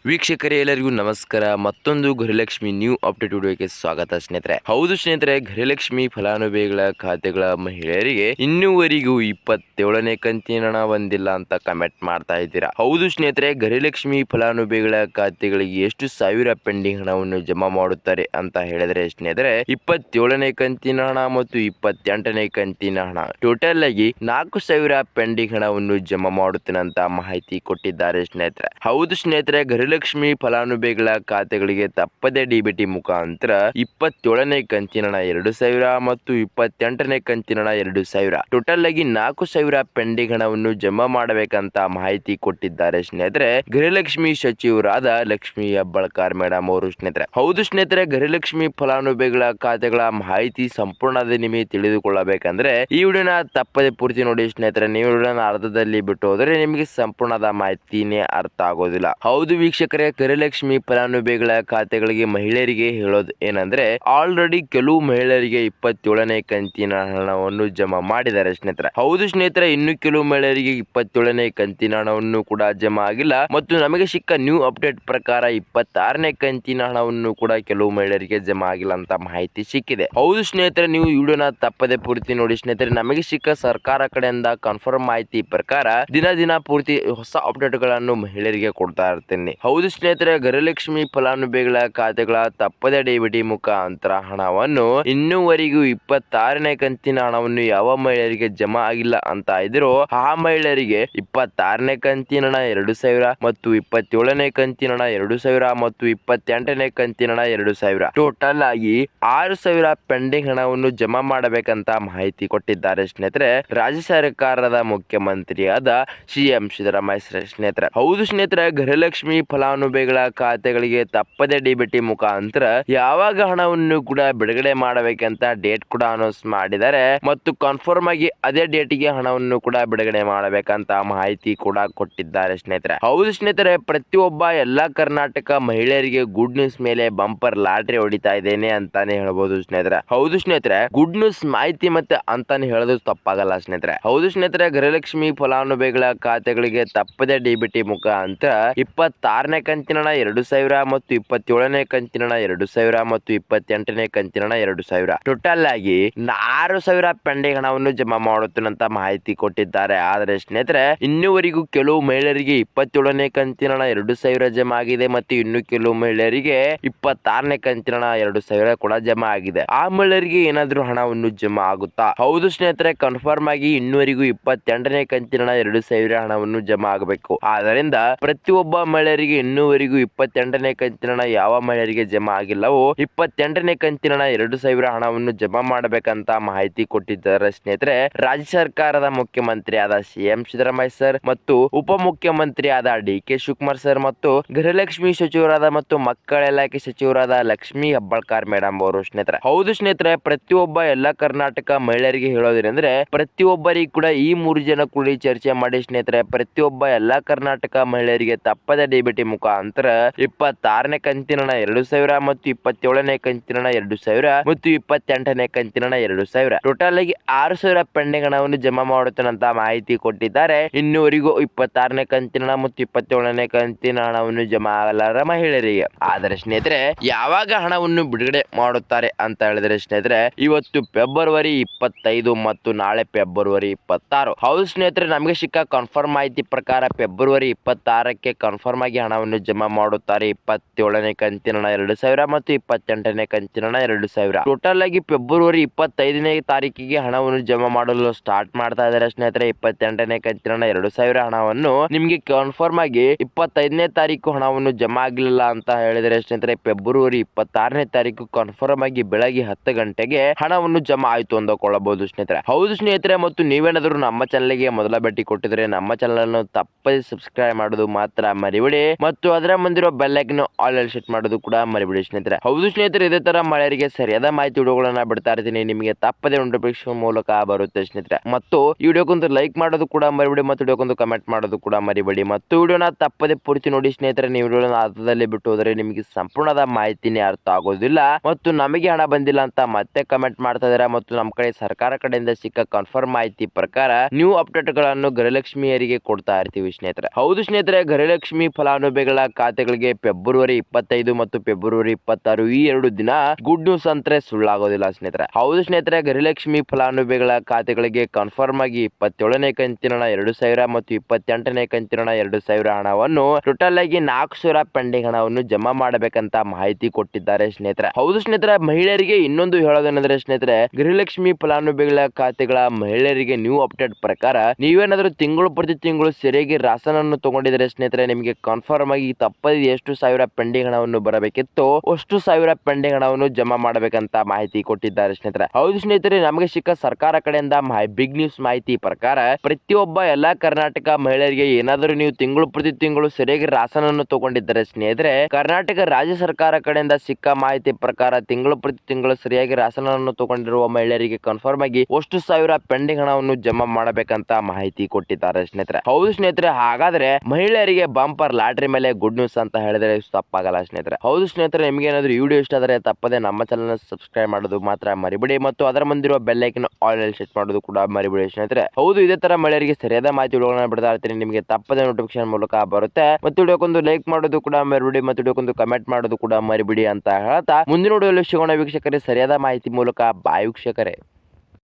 ವೀಕ್ಷಕರೇ ಎಲ್ಲರಿಗೂ ನಮಸ್ಕಾರ. ಮತ್ತೊಂದು ಗೃಹಲಕ್ಷ್ಮಿ ನ್ಯೂ ಅಪ್ಡೇಟ್ ವಿಡಿಯೋಗೆ ಸ್ವಾಗತ ಸ್ನೇಹಿತರೆ. ಹೌದು ಸ್ನೇಹಿತರೆ, ಗೃಹಲಕ್ಷ್ಮಿ ಫಲಾನುಭವಿಗಳ ಖಾತೆಗಳ ಮಹಿಳೆಯರಿಗೆ ಇನ್ನೂವರೆಗೂ 27ನೇ ಕಂತಿನ ಹಣ ಬಂದಿಲ್ಲ ಅಂತ ಕಮೆಂಟ್ ಮಾಡ್ತಾ ಇದ್ದೀರಾ. ಹೌದು ಸ್ನೇಹಿತರೆ, ಗೃಹಲಕ್ಷ್ಮಿ ಫಲಾನುಭವಿಗಳ ಖಾತೆಗಳಿಗೆ ಎಷ್ಟು ಸಾವಿರ ಪೆಂಡಿಂಗ್ ಹಣವನ್ನು ಜಮಾ ಮಾಡುತ್ತಾರೆ ಅಂತ ಹೇಳಿದ್ರೆ ಸ್ನೇಹಿತರೆ, 27ನೇ ಕಂತಿನ ಹಣ ಮತ್ತು 28ನೇ ಕಂತಿನ ಹಣ ಟೋಟಲ್ ಆಗಿ 4,000 ಪೆಂಡಿಂಗ್ ಹಣವನ್ನು ಜಮಾ ಮಾಡುತ್ತೇನೆ ಅಂತ ಮಾಹಿತಿ ಕೊಟ್ಟಿದ್ದಾರೆ ಸ್ನೇಹಿತರೆ. ಹೌದು ಸ್ನೇಹಿತರೆ, ಗೃಹಲಕ್ಷ್ಮಿ ಫಲಾನುಭವಿಗಳ ಖಾತೆಗಳಿಗೆ ತಪ್ಪದೆ ಡಿಬಿಟಿ ಮುಖಾಂತರ 27ನೇ ಕಂತಿನ ಹಣ 2,000 ಮತ್ತು 28ನೇ ಕಂತಿನ ಹಣ 2,000 ಟೋಟಲ್ ಆಗಿ 4,000 ಪೆಂಡಿಂಗ್ ಹಣವನ್ನು ಜಮಾ ಮಾಡಬೇಕಂತ ಮಾಹಿತಿ ಕೊಟ್ಟಿದ್ದಾರೆ ಸ್ನೇಹಿತರೆ, ಗೃಹಲಕ್ಷ್ಮಿ ಸಚಿವರಾದ ಲಕ್ಷ್ಮೀ ಹೆಬ್ಬಾಳ್ಕರ್ ಮೇಡಮ್ ಅವರು ಸ್ನೇಹಿತರೆ. ಹೌದು ಸ್ನೇಹಿತರೆ, ಗೃಹಲಕ್ಷ್ಮಿ ಫಲಾನುಭವಿಗಳ ಖಾತೆಗಳ ಮಾಹಿತಿ ಸಂಪೂರ್ಣದ ನಿಮಗೆ ತಿಳಿದುಕೊಳ್ಳಬೇಕಂದ್ರೆ ಈ ವಿಡಿಯೋನ ತಪ್ಪದೆ ಪೂರ್ತಿ ನೋಡಿ ಸ್ನೇಹಿತರೆ. ನೀವು ವಿಡಿಯೋನ ಅರ್ಧದಲ್ಲಿ ಬಿಟ್ಟು ಹೋದರೆ ನಿಮಗೆ ಸಂಪೂರ್ಣದ ಮಾಹಿತಿನೇ ಅರ್ಥ ಆಗೋದಿಲ್ಲ. ಹೌದು ವೀಕ್ಷಕರೇ, ಗೃಹಲಕ್ಷ್ಮಿ ಫಲಾನುಭವಿಗಳ ಖಾತೆಗಳಿಗೆ ಮಹಿಳೆಯರಿಗೆ ಹೇಳೋದು ಏನಂದ್ರೆ, ಆಲ್ರೆಡಿ ಕೆಲವು ಮಹಿಳೆಯರಿಗೆ 27ನೇ ಕಂತಿನ ಹಣವನ್ನು ಜಮಾ ಮಾಡಿದ್ದಾರೆ ಸ್ನೇಹಿತರೆ. ಹೌದು ಸ್ನೇಹಿತರೆ, ಇನ್ನು ಕೆಲವು ಮಹಿಳೆಯರಿಗೆ 27ನೇ ಕಂತಿನ ಹಣವನ್ನು ಕೂಡ ಜಮಾ ಆಗಿಲ್ಲ ಮತ್ತು ನಮಗೆ ಸಿಕ್ಕ ನ್ಯೂ ಅಪ್ಡೇಟ್ ಪ್ರಕಾರ 26ನೇ ಕಂತಿನ ಹಣವನ್ನು ಕೂಡ ಕೆಲವು ಮಹಿಳೆಯರಿಗೆ ಜಮಾ ಆಗಿಲ್ಲ ಅಂತ ಮಾಹಿತಿ ಸಿಕ್ಕಿದೆ. ಹೌದು ಸ್ನೇಹಿತರೆ, ನೀವು ವಿಡಿಯೋನ ತಪ್ಪದೆ ಪೂರ್ತಿ ನೋಡಿ ಸ್ನೇಹಿತರೆ. ನಮಗೆ ಸಿಕ್ಕ ಸರ್ಕಾರ ಕಡೆಯಿಂದ ಕನ್ಫರ್ಮ್ ಮಾಹಿತಿ ಪ್ರಕಾರ ದಿನ ಪೂರ್ತಿ ಹೊಸ ಅಪ್ಡೇಟ್ ಗಳನ್ನು ಮಹಿಳೆಯರಿಗೆ ಕೊಡ್ತಾ ಇರ್ತೇನೆ. ಹೌದು ಸ್ನೇಹಿತರೆ, ಗೃಹಲಕ್ಷ್ಮಿ ಫಲಾನುಭವಿಗಳ ಖಾತೆಗಳ ತಪ್ಪದೆ ಡಿಬಿಟಿ ಮುಖಾಂತರ ಹಣವನ್ನು ಇನ್ನೂವರೆಗೂ 26ನೇ ಕಂತಿನ ಹಣವನ್ನು ಯಾವ ಮಹಿಳೆಯರಿಗೆ ಜಮಾ ಆಗಿಲ್ಲ ಅಂತ ಇದ್ರೋ ಆ ಮಹಿಳೆಯರಿಗೆ 26ನೇ ಕಂತಿನ ಹಣ 2,000 ಮತ್ತು 27ನೇ ಕಂತಿನ ಹಣ 2,000 ಮತ್ತು 28ನೇ ಕಂತಿನ ಹಣ 2,000 ಟೋಟಲ್ ಆಗಿ 6,000 ಪೆಂಡಿಂಗ್ ಹಣವನ್ನು ಜಮಾ ಮಾಡಬೇಕಂತ ಮಾಹಿತಿ ಕೊಟ್ಟಿದ್ದಾರೆ ಸ್ನೇಹಿತರೆ, ರಾಜ್ಯ ಸರ್ಕಾರದ ಮುಖ್ಯಮಂತ್ರಿಯಾದ ಸಿಎಂ ಸಿದ್ದರಾಮಯ್ಯ ಸ್ನೇಹಿತರೆ. ಹೌದು ಸ್ನೇಹಿತರೆ, ಗೃಹಲಕ್ಷ್ಮಿ ಫಲಾನುಭವಿಗಳ ಖಾತೆಗಳಿಗೆ ತಪ್ಪದೆ ಡಿಬಿಟಿ ಮುಖಾಂತರ ಯಾವಾಗ ಹಣವನ್ನು ಕೂಡ ಬಿಡುಗಡೆ ಮಾಡಬೇಕಂತ ಡೇಟ್ ಕೂಡ ಅನೌನ್ಸ್ ಮಾಡಿದ್ದಾರೆ ಮತ್ತು ಕನ್ಫರ್ಮ್ ಆಗಿ ಅದೇ ಡೇಟಿಗೆ ಹಣವನ್ನು ಕೂಡ ಬಿಡುಗಡೆ ಮಾಡಬೇಕಂತ ಮಾಹಿತಿ ಕೂಡ ಕೊಟ್ಟಿದ್ದಾರೆ ಸ್ನೇಹಿತರೆ. ಹೌದು ಸ್ನೇಹಿತರೆ, ಪ್ರತಿಯೊಬ್ಬ ಎಲ್ಲಾ ಕರ್ನಾಟಕ ಮಹಿಳೆಯರಿಗೆ ಗುಡ್ ನ್ಯೂಸ್ ಮೇಲೆ ಬಂಪರ್ ಲಾಟ್ರಿ ಹೊಡಿತಾ ಇದ್ದೇನೆ ಅಂತಾನೆ ಹೇಳ್ಬೋದು ಸ್ನೇಹಿತರೆ. ಹೌದು ಸ್ನೇಹಿತರೆ, ಗುಡ್ ನ್ಯೂಸ್ ಮಾಹಿತಿ ಮತ್ತೆ ಅಂತಾನೆ ಹೇಳೋದು ತಪ್ಪಾಗಲ್ಲ ಸ್ನೇಹಿತರೆ. ಹೌದು ಸ್ನೇಹಿತರೆ, ಗೃಹಲಕ್ಷ್ಮಿ ಫಲಾನುಭವಿಗಳ ಖಾತೆಗಳಿಗೆ ತಪ್ಪದೆ ಡಿಬಿಟಿ ಮುಖಾಂತರ 26ನೇ ಕಂತಿನ ಹಣ 2,000 ಮತ್ತು 27ನೇ ಕಂತಿನ ಹಣ 2,000 ಮತ್ತು 28ನೇ ಕಂತಿನ ಹಣ 2,000 ಟೋಟಲ್ ಆಗಿ 6,000 ಪೆಂಡಿಂಗ್ ಹಣವನ್ನು ಜಮಾ ಮಾಡುತ್ತೇನಂತ ಮಾಹಿತಿ ಕೊಟ್ಟಿದ್ದಾರೆ. ಆದರೆ ಸ್ನೇಹಿತರೆ, ಇನ್ನೂವರೆಗೂ ಕೆಲವು ಮಹಿಳೆಯರಿಗೆ 27ನೇ ಕಂತಿನ ಹಣ 2,000 ಜಮಾ ಆಗಿದೆ ಮತ್ತು ಇನ್ನು ಕೆಲವು ಮಹಿಳೆಯರಿಗೆ 26ನೇ ಕಂತಿನ ಹಣ 2,000 ಕೂಡ ಜಮಾ ಆಗಿದೆ. ಆ ಮಹಿಳೆಯರಿಗೆ ಏನಾದ್ರೂ ಹಣವನ್ನು ಜಮಾ ಆಗುತ್ತಾ? ಹೌದು ಸ್ನೇಹಿತರೆ, ಕನ್ಫರ್ಮ್ ಆಗಿ ಇನ್ನೂವರೆಗೂ 28ನೇ ಕಂತಿನ ಹಣ 2,000 ಹಣವನ್ನು ಜಮಾ ಆಗಬೇಕು. ಆದ್ದರಿಂದ ಪ್ರತಿಯೊಬ್ಬ ಮಹಿಳೆಯರಿಗೆ ಇನ್ನೂವರೆಗೂ 28ನೇ ಕಂತಿನ ಹಣ ಯಾವ ಮಹಿಳೆಯರಿಗೆ ಜಮಾ ಆಗಿಲ್ಲವೋ 28ನೇ ಕಂತಿನ ಹಣ 2,000 ಹಣವನ್ನು ಜಮಾ ಮಾಡಬೇಕಂತ ಮಾಹಿತಿ ಕೊಟ್ಟಿದ್ದಾರೆ ಸ್ನೇಹಿತರೆ, ರಾಜ್ಯ ಸರ್ಕಾರದ ಮುಖ್ಯಮಂತ್ರಿ ಆದ ಸಿಎಂ ಸಿದ್ದರಾಮಯ್ಯ ಸರ್ ಮತ್ತು ಉಪಮುಖ್ಯಮಂತ್ರಿ ಆದ ಡಿ.ಕೆ. ಶಿವಕುಮಾರ್ ಸರ್ ಮತ್ತು ಗೃಹಲಕ್ಷ್ಮಿ ಸಚಿವರಾದ ಮತ್ತು ಮಕ್ಕಳ ಇಲಾಖೆ ಸಚಿವರಾದ ಲಕ್ಷ್ಮೀ ಹೆಬ್ಬಾಳ್ಕರ್ ಮೇಡಮ್ ಅವರು ಸ್ನೇಹಿತರೆ. ಹೌದು ಸ್ನೇಹಿತರೆ, ಪ್ರತಿಯೊಬ್ಬ ಎಲ್ಲಾ ಕರ್ನಾಟಕ ಮಹಿಳೆಯರಿಗೆ ಹೇಳೋದೇನೆಂದ್ರೆ, ಪ್ರತಿಯೊಬ್ಬರಿಗೆ ಕೂಡ ಈ 3 ಜನ ಕೂಡಿ ಚರ್ಚೆ ಮಾಡಿ ಸ್ನೇಹಿತರೆ, ಪ್ರತಿಯೊಬ್ಬ ಎಲ್ಲಾ ಕರ್ನಾಟಕ ಮಹಿಳೆಯರಿಗೆ ತಪ್ಪದ ಡಿಬಿಟಿ ಮುಖಾಂತರ 26ನೇ ಕಂತಿನ ಹಣ 2,000 ಮತ್ತು 27ನೇ ಕಂತಿನ ಹಣ 2,000 ಮತ್ತು 28ನೇ ಕಂತಿನ ಹಣ 2,000 ಟೋಟಲ್ ಆಗಿ 6,000 ಪೆಂಡಿಂಗ್ ಹಣವನ್ನು ಜಮಾ ಮಾಡುತ್ತೇನಂತ ಮಾಹಿತಿ ಕೊಟ್ಟಿದ್ದಾರೆ. ಇನ್ನೂವರೆಗೂ 26ನೇ ಕಂತಿನ ಹಣ ಮತ್ತು 27ನೇ ಕಂತಿನ ಹಣವನ್ನು ಜಮಾ ಆಗಲಾರ ಮಹಿಳೆಯರಿಗೆ. ಆದರೆ ಸ್ನೇಹಿತರೆ, ಯಾವಾಗ ಹಣವನ್ನು ಬಿಡುಗಡೆ ಮಾಡುತ್ತಾರೆ ಅಂತ ಹೇಳಿದ್ರೆ ಸ್ನೇಹಿತರೆ, ಇವತ್ತು ಫೆಬ್ರವರಿ 25 ಮತ್ತು ನಾಳೆ ಫೆಬ್ರವರಿ 26. ಹೌದು ಸ್ನೇಹಿತರೆ, ನಮಗೆ ಸಿಕ್ಕ ಕನ್ಫರ್ಮ್ ಮಾಹಿತಿ ಪ್ರಕಾರ ಫೆಬ್ರವರಿ 26ಕ್ಕೆ ಕನ್ಫರ್ಮ್ ಆಗಿ ಹಣವನ್ನು ಜಮಾ ಮಾಡುತ್ತಾರೆ. 27ನೇ ಕಂತಿನ ಹಣ 2,000 ಮತ್ತು 28ನೇ ಕಂತಿನ ಹಣ 2,000 ಟೋಟಲ್ ಆಗಿ ಫೆಬ್ರವರಿ 25ನೇ ತಾರೀಕಿಗೆ ಹಣವನ್ನು ಜಮಾ ಮಾಡಲು ಸ್ಟಾರ್ಟ್ ಮಾಡ್ತಾ ಇದ್ದಾರೆ ಸ್ನೇಹಿತರೆ. 28ನೇ ಕಂತಿನ ಹಣ 2,000 ಹಣವನ್ನು ನಿಮಗೆ ಕನ್ಫರ್ಮ್ ಆಗಿ 25ನೇ ತಾರೀಕು ಹಣವನ್ನು ಜಮಾ ಆಗಲಿಲ್ಲ ಅಂತ ಹೇಳಿದರೆ ಸ್ನೇಹಿತರೆ, ಫೆಬ್ರವರಿ 26ನೇ ತಾರೀಕು ಕನ್ಫರ್ಮ್ ಆಗಿ ಬೆಳಗ್ಗೆ 10 ಗಂಟೆಗೆ ಹಣವನ್ನು ಜಮಾ ಆಯ್ತು ಅಂದುಕೊಳ್ಳಬಹುದು ಸ್ನೇಹಿತರೆ. ಹೌದು ಸ್ನೇಹಿತರೆ, ಮತ್ತು ನೀವೇನಾದರೂ ನಮ್ಮ ಚಾನಲ್ಗೆ ಮೊದಲ ಭೇಟಿ ಕೊಟ್ಟಿದ್ರೆ ನಮ್ಮ ಚಾನಲ್ ಅನ್ನು ತಪ್ಪದೆ ಸಬ್ಸ್ಕ್ರೈಬ್ ಮಾಡೋದು ಮಾತ್ರ ಮರಿಬೇಡಿ ಮತ್ತು ಅದರ ಮುಂದಿರೋ ಬೆಲ್ ಐಕಾನ್ ಆಲ್ ಸೆಟ್ ಮಾಡೋದು ಕೂಡ ಮರಿಬೇಡಿ ಸ್ನೇಹಿತರೆ. ಹೌದು ಸ್ನೇಹಿತರೆ, ಇದೇ ತರ ಮಳೆಯರಿಗೆ ಸರಿಯಾದ ಮಾಹಿತಿ ವಿಡಿಯೋಗಳನ್ನ ಬಿಡ್ತಾ ಇರ್ತೀನಿ, ನಿಮಗೆ ತಪ್ಪದೆ ನೋಟಿಫಿಕೇಶನ್ ಮೂಲಕ ಬರುತ್ತೆ ಸ್ನೇಹಿತರೆ. ಮತ್ತು ಈ ವಿಡಿಯೋಕ್ಕೊಂದು ಲೈಕ್ ಮಾಡೋದು ಕೂಡ ಮರಿಬೇಡಿ ಮತ್ತು ವಿಡಿಯೋಕ್ಕೊಂದು ಕಮೆಂಟ್ ಮಾಡೋದು ಕೂಡ ಮರಿಬೇಡಿ ಮತ್ತು ವಿಡಿಯೋನ ತಪ್ಪದೆ ಪೂರ್ತಿ ನೋಡಿ ಸ್ನೇಹಿತರೆ. ನೀವು ವಿಡಿಯೋನ ಅರ್ಧದಲ್ಲಿ ಬಿಟ್ಟು ಹೋದರೆ ನಿಮಗೆ ಸಂಪೂರ್ಣದ ಮಾಹಿತಿನೇ ಅರ್ಥ ಆಗೋದಿಲ್ಲ ಮತ್ತು ನಮಗೆ ಹಣ ಬಂದಿಲ್ಲ ಅಂತ ಮತ್ತೆ ಕಮೆಂಟ್ ಮಾಡ್ತಾ ಇದ್ದಾರೆ. ಮತ್ತು ನಮ್ಮ ಕಡೆ ಸರ್ಕಾರ ಕಡೆಯಿಂದ ಸಿಕ್ಕ ಕನ್ಫರ್ಮ್ ಮಾಹಿತಿ ಪ್ರಕಾರ ನ್ಯೂ ಅಪ್ಡೇಟ್ ಗಳನ್ನು ಗೃಹಲಕ್ಷ್ಮಿಯರಿಗೆ ಕೊಡ್ತಾ ಇರ್ತೀವಿ ಸ್ನೇಹಿತರೆ. ಹೌದು ಸ್ನೇಹಿತರೆ, ಗೃಹಲಕ್ಷ್ಮಿ ಫಲಾನುಭವಿ ಫಲಾನುಭವಿಗಳ ಖಾತೆಗಳಿಗೆ ಫೆಬ್ರವರಿ 25 ಮತ್ತು ಫೆಬ್ರವರಿ 26 ಈ 2 ದಿನ ಗುಡ್ ನ್ಯೂಸ್ ಅಂದ್ರೆ ಸುಳ್ಳಾಗೋದಿಲ್ಲ ಸ್ನೇಹಿತರೆ. ಹೌದು ಸ್ನೇಹಿತರೆ, ಗೃಹಲಕ್ಷ್ಮಿ ಫಲಾನುಭವಿಗಳ ಖಾತೆಗಳಿಗೆ ಕನ್ಫರ್ಮ್ ಆಗಿ 27ನೇ ಕಂತಿನ 2,000 ಮತ್ತು 28ನೇ ಕಂತಿನ 2,000 ಹಣವನ್ನು ಟೋಟಲ್ ಆಗಿ 4,000 ಪೆಂಡಿಂಗ್ ಹಣವನ್ನು ಜಮಾ ಮಾಡಬೇಕಂತ ಮಾಹಿತಿ ಕೊಟ್ಟಿದ್ದಾರೆ ಸ್ನೇಹಿತರೆ. ಹೌದು ಸ್ನೇಹಿತರೆ, ಮಹಿಳೆಯರಿಗೆ ಇನ್ನೊಂದು ಹೇಳೋದೇನೆಂದ್ರೆ ಸ್ನೇಹಿತರೆ, ಗೃಹಲಕ್ಷ್ಮಿ ಫಲಾನುಭವಿಗಳ ಖಾತೆಗಳ ಮಹಿಳೆಯರಿಗೆ ನ್ಯೂ ಅಪ್ಡೇಟ್ ಪ್ರಕಾರ ನೀವೇನಾದ್ರೂ ತಿಂಗಳು ಪ್ರತಿ ತಿಂಗಳು ಸರಿಯಾಗಿ ರಾಸನ್ ಅನ್ನು ತಗೊಂಡಿದ್ರೆ ಸ್ನೇಹಿತರೆ, ನಿಮಗೆ ಕನ್ಫರ್ಮ್ ಆಗಿ ತಪ್ಪದೆ ಎಷ್ಟು ಸಾವಿರ ಪೆಂಡಿಂಗ್ ಹಣವನ್ನು ಬರಬೇಕಿತ್ತು ಅಷ್ಟು ಸಾವಿರ ಪೆಂಡಿಂಗ್ ಹಣವನ್ನು ಜಮಾ ಮಾಡಬೇಕಂತ ಮಾಹಿತಿ ಕೊಟ್ಟಿದ್ದಾರೆ ಸ್ನೇಹಿತರೆ. ಹೌದು ಸ್ನೇಹಿತರೆ, ನಮಗೆ ಸಿಕ್ಕ ಸರ್ಕಾರ ಕಡೆಯಿಂದ ಬಿಗ್ ನ್ಯೂಸ್ ಮಾಹಿತಿ ಪ್ರಕಾರ ಪ್ರತಿಯೊಬ್ಬ ಎಲ್ಲಾ ಕರ್ನಾಟಕ ಮಹಿಳೆಯರಿಗೆ ಏನಾದರೂ ನೀವು ತಿಂಗಳು ಪ್ರತಿ ತಿಂಗಳು ಸರಿಯಾಗಿ ರಾಸನ್ ಅನ್ನು ತಗೊಂಡಿದ್ದರೆ ಸ್ನೇಹಿತರೆ, ಕರ್ನಾಟಕ ರಾಜ್ಯ ಸರ್ಕಾರ ಕಡೆಯಿಂದ ಸಿಕ್ಕ ಮಾಹಿತಿ ಪ್ರಕಾರ ತಿಂಗಳು ಪ್ರತಿ ತಿಂಗಳು ಸರಿಯಾಗಿ ರಾಸನ್ ಅನ್ನು ತಗೊಂಡಿರುವ ಮಹಿಳೆಯರಿಗೆ ಕನ್ಫರ್ಮ್ ಆಗಿ ಅಷ್ಟು ಸಾವಿರ ಪೆಂಡಿಂಗ್ ಹಣವನ್ನು ಜಮಾ ಮಾಡಬೇಕಂತ ಮಾಹಿತಿ ಕೊಟ್ಟಿದ್ದಾರೆ ಸ್ನೇಹಿತರೆ. ಹೌದು ಸ್ನೇಹಿತರೆ, ಹಾಗಾದ್ರೆ ಮಹಿಳೆಯರಿಗೆ ಬಂಪರ್ ಲಾಟ್ರಿ ಮೇಲೆ ಗುಡ್ ನ್ಯೂಸ್ ಅಂತ ಹೇಳಿದ್ರೆ ತಪ್ಪಾಗಲ್ಲ ಸ್ನೇಹಿತರೆ. ಹೌದು ಸ್ನೇಹಿತರೆ, ನಿಮಗೆ ಏನಾದರೂ ಈ ವಿಡಿಯೋ ಇಷ್ಟ ಆದರೆ ತಪ್ಪದೆ ನಮ್ಮ ಚಾನಲ್ ಸಬ್ಸ್ಕ್ರೈಬ್ ಮಾಡೋದು ಮಾತ್ರ ಮರಿಬೇಡಿ ಮತ್ತು ಅದರ ಮುಂದಿರುವ ಬೆಲ್ ಐಕನ್ ಆಲ್ ಅಲ್ಲಿ ಸೆಟ್ ಮಾಡೋದು ಕೂಡ ಮರಿಬೇಡಿ ಸ್ನೇಹಿತರೆ. ಹೌದು, ಇದೇ ತರ ಮಹಿಳೆಯರಿಗೆ ಸರಿಯಾದ ಮಾಹಿತಿ ಬಿಡ್ತಾ ಇರ್ತೀನಿ, ನಿಮಗೆ ತಪ್ಪದೆ ನೋಟಿಫಿಕೇಶನ್ ಮೂಲಕ ಬರುತ್ತೆ. ಮತ್ತು ವಿಡಿಯೋಕ್ಕೊಂದು ಲೈಕ್ ಮಾಡೋದು ಕೂಡ ಮರಿಬೇಡಿ ಮತ್ತು ವಿಡಿಯೋಕ್ಕೊಂದು ಕಮೆಂಟ್ ಮಾಡೋದು ಕೂಡ ಮರಿಬೇಡಿ ಅಂತ ಹೇಳ್ತಾ ಮುಂದಿನ ವಿಡಿಯೋದಲ್ಲಿ ಸಿಗೋಣ ವೀಕ್ಷಕರೇ, ಸರಿಯಾದ ಮಾಹಿತಿ ಮೂಲಕ ಬಾಯ್ ವೀಕ್ಷಕರೇ.